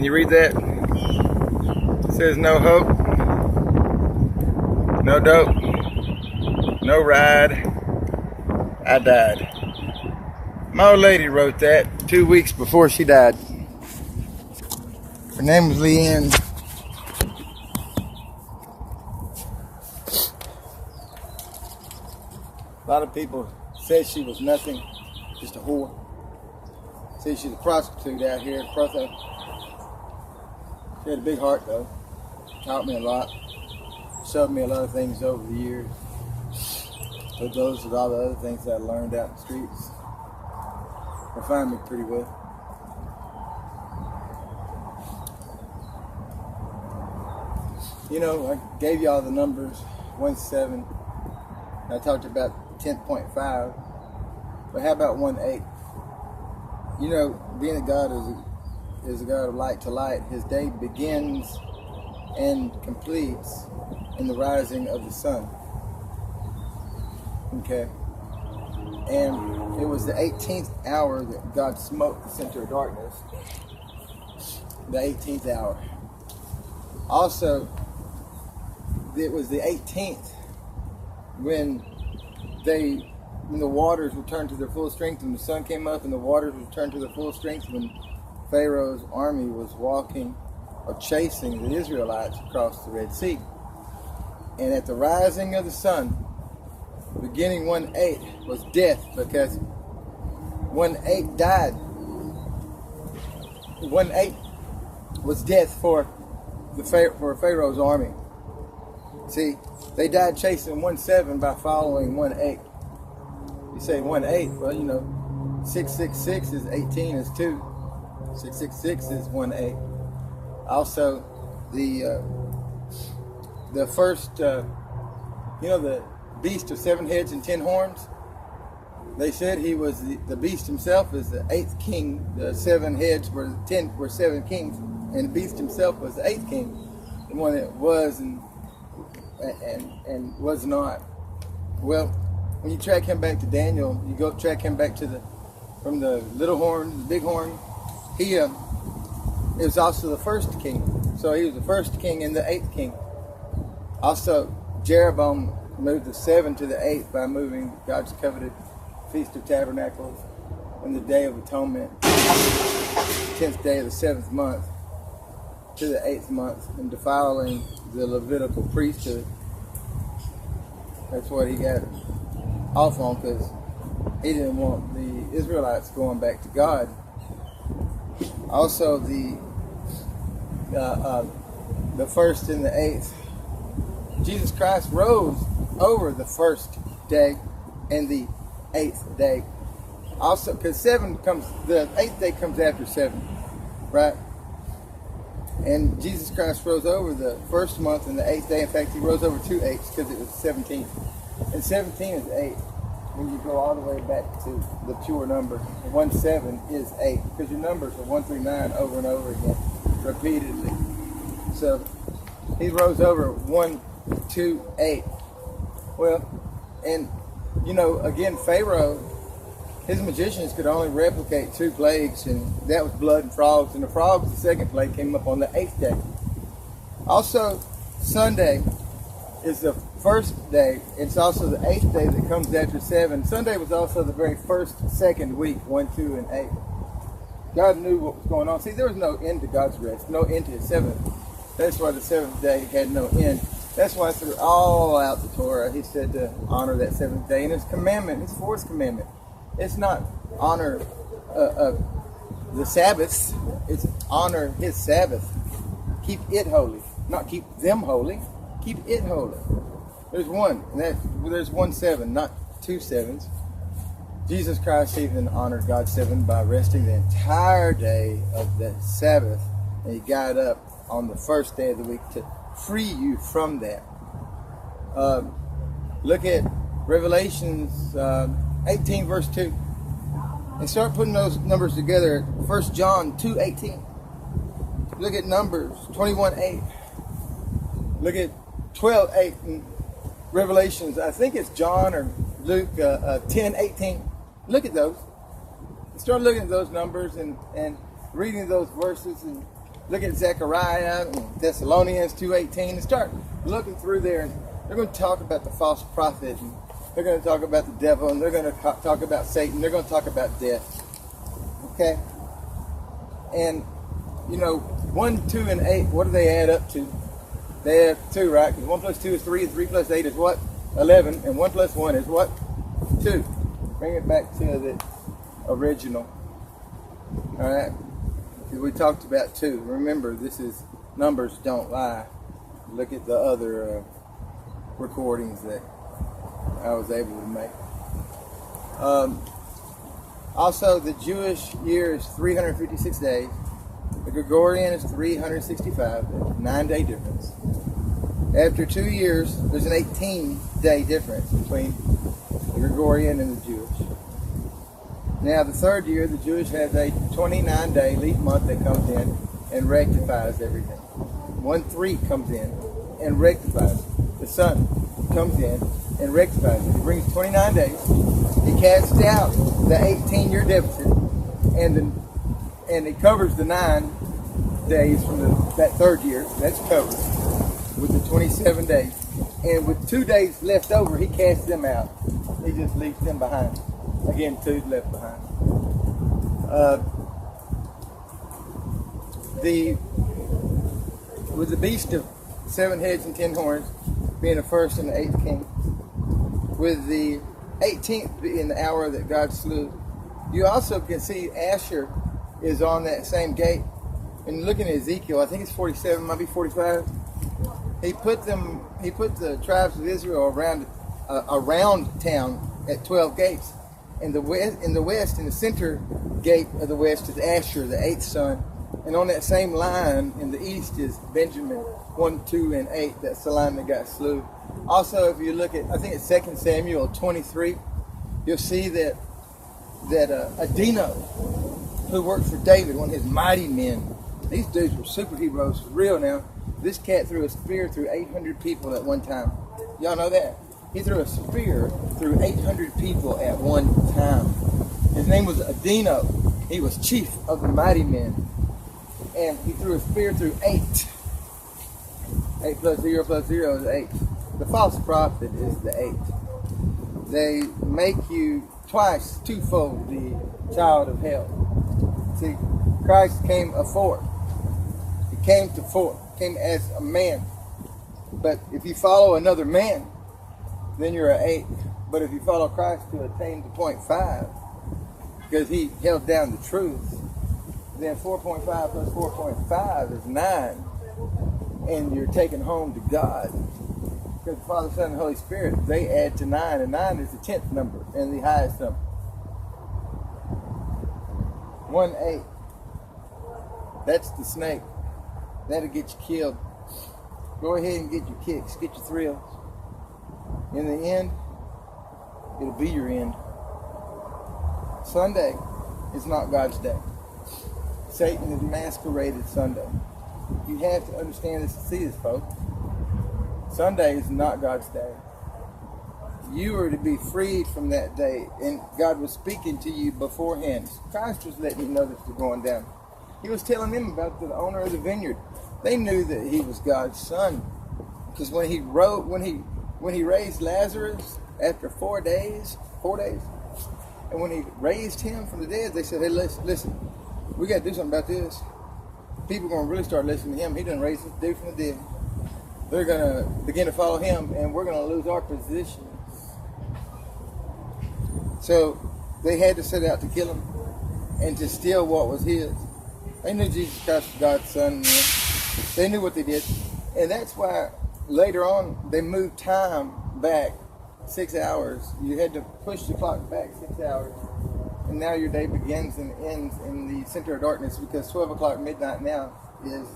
Can you read that? It says no hope, no dope, no ride, I died. My old lady wrote that 2 weeks before she died. Her name was Leanne. A lot of people said she was nothing, just a whore. Said she's a prostitute out here in Protho. She had a big heart though. Taught me a lot. Showed me a lot of things over the years. But those are all the other things that I learned out in the streets. Refined me pretty well. You know, I gave y'all the numbers, 1-7. I talked about 10.5. But how about 1-8? You know, being a God is a God of light to light. His day begins and completes in the rising of the sun. Okay? And it was the 18th hour that God smote the center of darkness. The 18th hour. Also, it was the 18th when the waters returned to their full strength, and the sun came up and the waters returned to their full strength, when Pharaoh's army was walking or chasing the Israelites across the Red Sea. And at the rising of the sun, beginning 1-8 was death, because 1-8 died. 1-8 was death for Pharaoh's army. See, they died chasing 1-7 by following 1-8. You say 1-8, well, you know, 666 is 18 is 2. 666 is 1-8. Also, the first, you know, the beast of 7 heads and 10 horns. They said he was the beast himself is the 8th king. The 7 heads were 7 kings, and the beast himself was the 8th king, the one that was and was not. Well, when you track him back to Daniel, you go track him back to from the little horn, the big horn. He was also the first king. So he was the first king and the 8th king. Also, Jeroboam moved the 7 to the 8th by moving God's coveted Feast of Tabernacles on the Day of Atonement, 10th day of the 7th month, to the 8th month, and defiling the Levitical priesthood. That's what he got off on, because he didn't want the Israelites going back to God. Also, the 1st and the 8th, Jesus Christ rose over the 1st day and the 8th day. Also, because the 8th day comes after 7, right? And Jesus Christ rose over the 1st month and the 8th day. In fact, he rose over 2 8s because it was 17. And 17 is 8. When you go all the way back to the pure number, 1-7 is 8, because your numbers are 1 through 9 over and over again, repeatedly. So he rose over 1, 2, 8. Well, and you know, again, Pharaoh, his magicians could only replicate 2 plagues, and that was blood and frogs. And the frogs, the 2nd plague, came up on the 8th day. Also, Sunday is the 1st day. It's also the 8th day that comes after 7. Sunday was also the very first, 2nd week, 1, 2, and 8. God knew what was going on. See, there was no end to God's rest, no end to his 7th. That's why the 7th day had no end. That's why through all out the Torah, he said to honor that 7th day. And his commandment, his 4th commandment, it's not honor the Sabbaths, it's honor his Sabbath. Keep it holy, not keep them holy. Keep it holy. There's one, and there's 1-7, not 2 7s. Jesus Christ even honored God's 7 by resting the entire day of the Sabbath, and he got up on the 1st day of the week to free you from that. Look at Revelations 18 verse 2, and start putting those numbers together. 1 John 2:18. Look at Numbers 21:8. Look at 12:8 in Revelations. I think it's John or Luke 10:18. Look at those. Start looking at those numbers and reading those verses, and look at Zechariah and Thessalonians 2:18 and start looking through there. And they're going to talk about the false prophet, and they're going to talk about the devil, and they're going to talk about Satan. They're going to talk about death. Okay? And, 1, 2, and 8, what do they add up to? They add 2, right? Because 1 plus 2 is 3, and 3 plus 8 is what? 11, and 1 plus 1 is what? 2. Bring it back to the original. All right? Because we talked about 2. Remember, this is numbers don't lie. Look at the other recordings that I was able to make. Also, the Jewish year is 356 days. The Gregorian is 365, 9-day difference. After 2 years, there's an 18-day difference between the Gregorian and the Jewish. Now, the 3rd year, the Jewish has a 29-day leap month that comes in and rectifies everything. 1/3 comes in and rectifies. The sun comes in and rectifies it. He brings 29 days. He casts out the 18-year deficit, and it covers the 9 days from that 3rd year. That's covered with the 27 days. And with 2 days left over, he casts them out. He just leaves them behind. Again, 2 left behind. With the beast of 7 heads and 10 horns being the 1st and the 8th king, with the 18th being the hour that God slew, you also can see Asher is on that same gate. And looking at Ezekiel, I think it's 47, might be 45. He put the tribes of Israel around town at 12 gates. In the west, in the center gate of the west is Asher, the 8th son. And on that same line in the east is Benjamin, 1, 2, and 8. That's the line that got slew. Also, if you look at, I think it's 2 Samuel 23, you'll see that Adino, who worked for David, one of his mighty men. These dudes were superheroes for real now. This cat threw a spear through 800 people at one time. Y'all know that? He threw a spear through 800 people at one time. His name was Adino. He was chief of the mighty men. And he threw a spear through 8. 8 plus 0 plus 0 is 8. The false prophet is the 8. They make you twofold the child of hell. See, Christ came a 4. He came to 4. Came as a man. But if you follow another man, then you're an 8. But if you follow Christ to attain to 0.5, because he held down the truth, then 4.5 plus 4.5 is 9. And you're taken home to God. Because the Father, Son, and Holy Spirit, they add to 9. And 9 is the 10th number and the highest number. 1-8. That's the snake. That'll get you killed. Go ahead and get your kicks, get your thrills. In the end, it'll be your end. Sunday is not God's day. Satan has masqueraded Sunday. You have to understand this and see this, folks. Sunday is not God's day. You are to be freed from that day, and God was speaking to you beforehand. Christ was letting you know this was going down. He was telling them about the owner of the vineyard. They knew that he was God's son, because when he raised Lazarus after 4 days, and when he raised him from the dead, they said, "Hey, listen, we got to do something about this. People are going to really start listening to him. He done raised this dude from the dead. They're going to begin to follow him, and we're going to lose our positions." So they had to set out to kill him and to steal what was his. They knew Jesus Christ was God's son. They knew what they did. And that's why later on they moved time back 6 hours. You had to push the clock back 6 hours. And now your day begins and ends in the center of darkness, because 12 o'clock midnight now is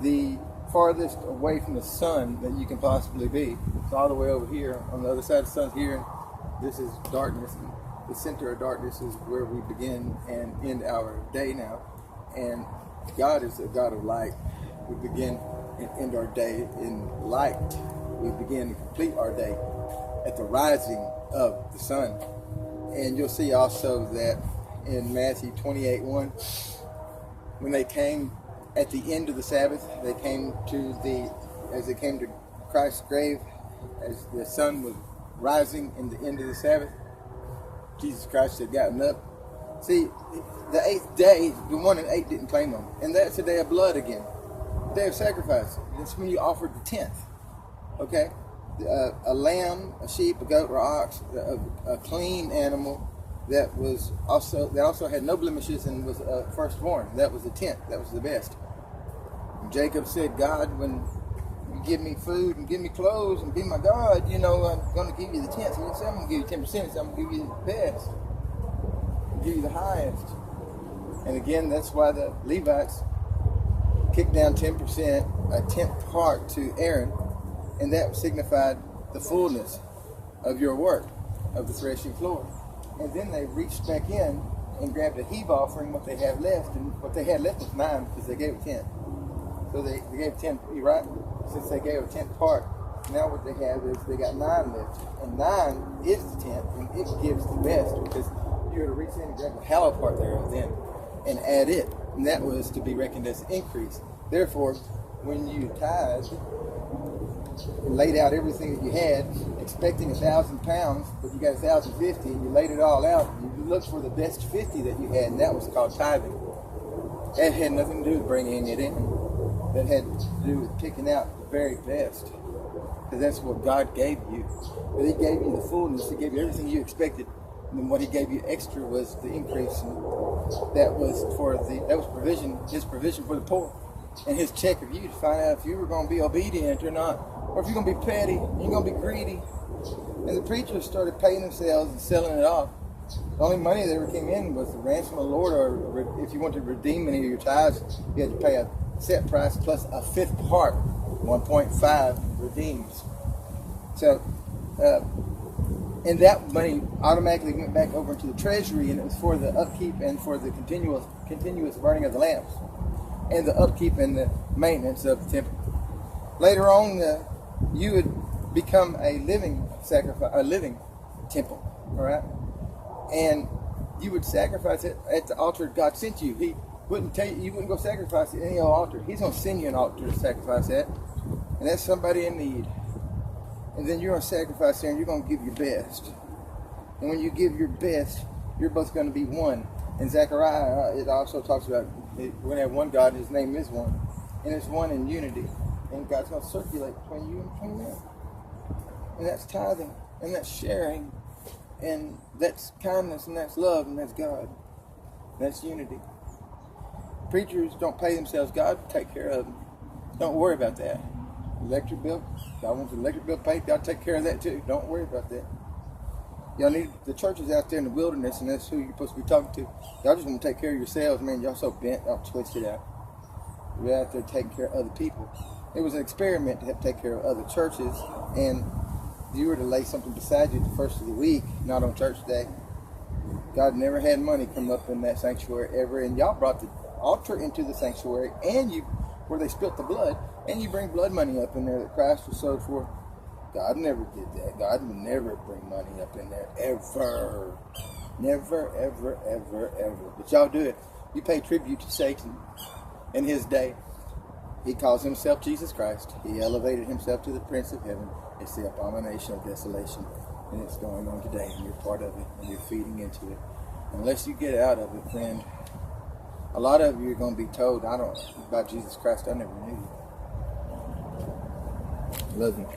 the farthest away from the sun that you can possibly be. It's all the way over here. On the other side of the sun's here. This is darkness. And the center of darkness is where we begin and end our day now. And God is a God of light. We begin and end our day in light. We begin to complete our day at the rising of the sun. And you'll see also that in Matthew 28:1, when they came at the end of the Sabbath, as they came to Christ's grave, as the sun was rising in the end of the Sabbath, Jesus Christ had gotten up. See, the 8th day, the 1 and 8 didn't claim them. And that's a day of blood again. The day of sacrifice. That's when you offered the 10th. Okay? A lamb, a sheep, a goat, or ox, a clean animal that also had no blemishes and was firstborn. That was the 10th. That was the best. And Jacob said, God, when you give me food and give me clothes and be my God, I'm going to give you the 10th. So he said, I'm going to give you 10%. So I'm going to give you the best. Give you the highest. And again, that's why the Levites kicked down 10%, a 10th part to Aaron, and that signified the fullness of your work of the threshing floor. And then they reached back in and grabbed a heave offering, what they have left, and what they had left was 9 because they gave a 10. So they gave 10, right? Since they gave a 10th part, now what they have is they got 9 left, and 9 is the 10th, and it gives the best because you were to reach in and grab the hallow part thereof then and add it, and that was to be reckoned as increase. Therefore, when you tithed and laid out everything that you had, expecting 1,000 pounds, but you got 1,050, and you laid it all out, you looked for the best 50 that you had, and that was called tithing. That had nothing to do with bringing it in. That had to do with picking out the very best, because that's what God gave you. But He gave you the fullness. He gave you everything you expected. And then what He gave you extra was the increase, and that was provision, His provision for the poor, and His check of you to find out if you were going to be obedient or not, or if you're going to be petty, you're going to be greedy. And the preachers started paying themselves and selling it off. The only money that ever came in was the ransom of the Lord, or if you wanted to redeem any of your tithes, you had to pay a set price plus a 5th part, 1.5 redeems. So. And that money automatically went back over into the treasury, and it was for the upkeep and for the continuous burning of the lamps, and the upkeep and the maintenance of the temple. Later on, you would become a living sacrifice, a living temple, all right? And you would sacrifice it at the altar God sent you. He wouldn't tell you wouldn't go sacrifice at any old altar. He's going to send you an altar to sacrifice at, and that's somebody in need. And then you're going to sacrifice there, and you're going to give your best. And when you give your best, you're both going to be one. In Zechariah, it also talks about we're going to have one God, His name is one. And it's one in unity. And God's going to circulate between you and between them. And that's tithing, and that's sharing, and that's kindness, and that's love, and that's God. That's unity. Preachers don't pay themselves. God will take care of them. Don't worry about that. Electric bill, God wants the electric bill paid, God take care of that too. Don't worry about that. Y'all need the churches out there in the wilderness, and that's who you're supposed to be talking to. Y'all just want to take care of yourselves, man. Y'all so bent, y'all twisted out. You're out there taking care of other people. It was an experiment to help take care of other churches, and you were to lay something beside you the first of the week, not on church day. God never had money come up in that sanctuary ever, and y'all brought the altar into the sanctuary, and where they spilt the blood, and you bring blood money up in there that Christ was sold for. God never did that. God would never bring money up in there, ever. Never, ever, ever, ever. But y'all do it. You pay tribute to Satan in his day. He calls himself Jesus Christ. He elevated himself to the Prince of Heaven. It's the abomination of desolation, and it's going on today, and you're part of it, and you're feeding into it. Unless you get out of it, friend, a lot of you are going to be told, about Jesus Christ, I never knew you. Love you.